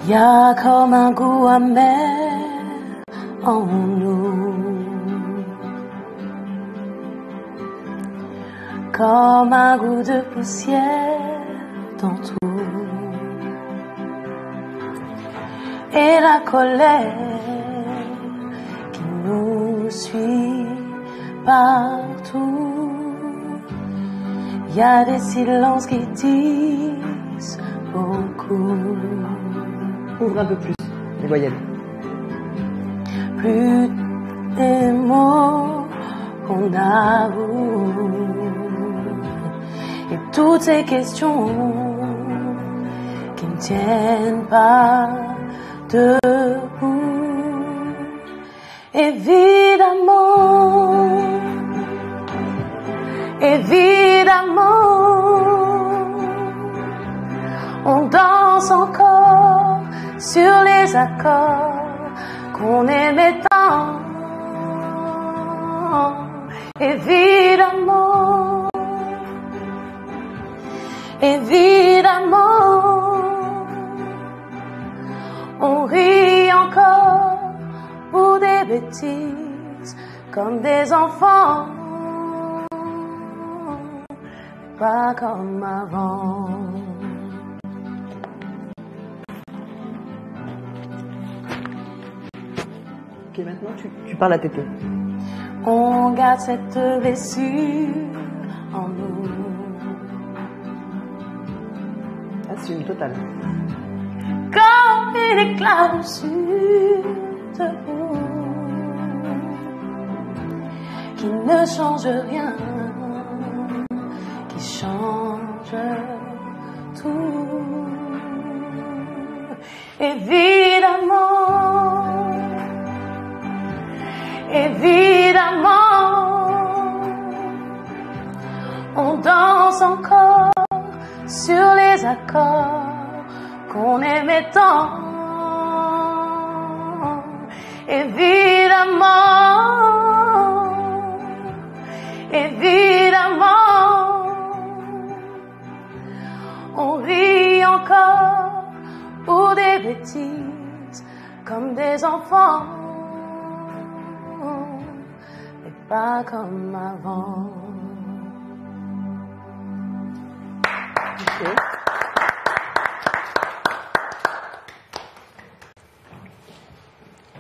Y a comme un goût amer en nous, comme un goût de poussière dans tout, et la colère qui nous suit partout. Y a des silences qui disent beaucoup. Ouvre un peu plus les voyelles. Plus des mots qu'on avoue, et toutes ces questions qui ne tiennent pas debout. Évidemment, on danse encore sur les accords qu'on aimait tant. Évidemment, on rit encore pour des bêtises comme des enfants, pas comme avant. Ok, maintenant tu parles à Tété. On garde cette blessure en nous. Assume, total. Comme une éclaboussure de boue qui ne change rien, qui change tout. Évidemment, on danse encore sur les accords qu'on aimait tant. Évidemment, on rit encore pour des bêtises comme des enfants, mais pas comme avant. Okay.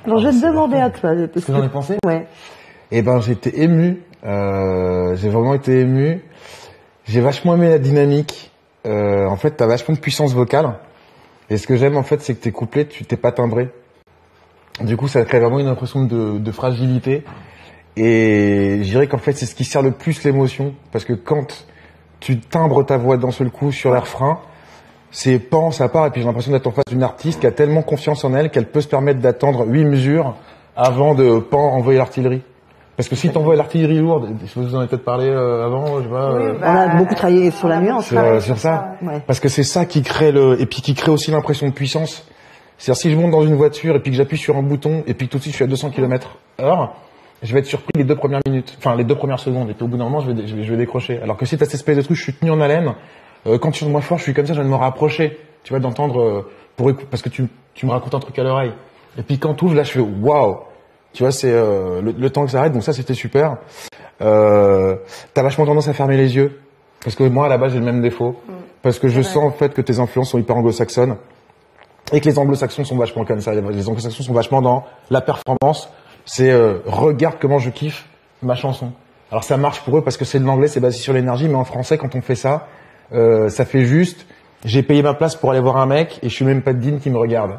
Alors je vais te demander à toi. Ce que j'en ai pensé. Ouais. Eh ben j'étais ému. J'ai vraiment été ému. J'ai vachement aimé la dynamique. En fait, t'as vachement de puissance vocale. Et ce que j'aime en fait, c'est que tes couplets, tu t'es pas timbré. Du coup, ça crée vraiment une impression de fragilité. Et je dirais qu'en fait, c'est ce qui sert le plus l'émotion, parce que quand tu timbres ta voix d'un seul coup sur les refrains, c'est pan, ça part, et puis j'ai l'impression d'être en face d'une artiste qui a tellement confiance en elle qu'elle peut se permettre d'attendre 8 mesures avant de pan envoyer l'artillerie. Parce que si t'envoies l'artillerie lourde, je vous en ai peut-être parlé avant, je sais pas. Oui, on a beaucoup travaillé sur la nuance. Sur ça. Ouais. Parce que c'est ça qui crée et puis qui crée aussi l'impression de puissance. C'est-à-dire si je monte dans une voiture et puis que j'appuie sur un bouton et puis que tout de suite je suis à 200 km/h, je vais être surpris les 2 premières minutes, enfin les 2 premières secondes, et puis au bout d'un moment je vais décrocher. Alors que si t'as cette espèce de truc, je suis tenu en haleine, quand tu moi fort, je suis comme ça, je viens de me rapprocher, tu vois, d'entendre parce que tu me racontes un truc à l'oreille. Et puis quand t'ouvres, là je fais waouh, tu vois, c'est le temps que ça arrête, donc ça c'était super. T'as vachement tendance à fermer les yeux, parce que moi à la base j'ai le même défaut, parce que je sens en fait que tes influences sont hyper anglo-saxonnes. Et que les anglo-saxons sont vachement comme ça. Les anglo-saxons sont vachement dans la performance. C'est regarde comment je kiffe ma chanson. Alors ça marche pour eux parce que c'est de l'anglais, c'est basé sur l'énergie. Mais en français, quand on fait ça, ça fait juste j'ai payé ma place pour aller voir un mec et je suis même pas digne qui me regarde.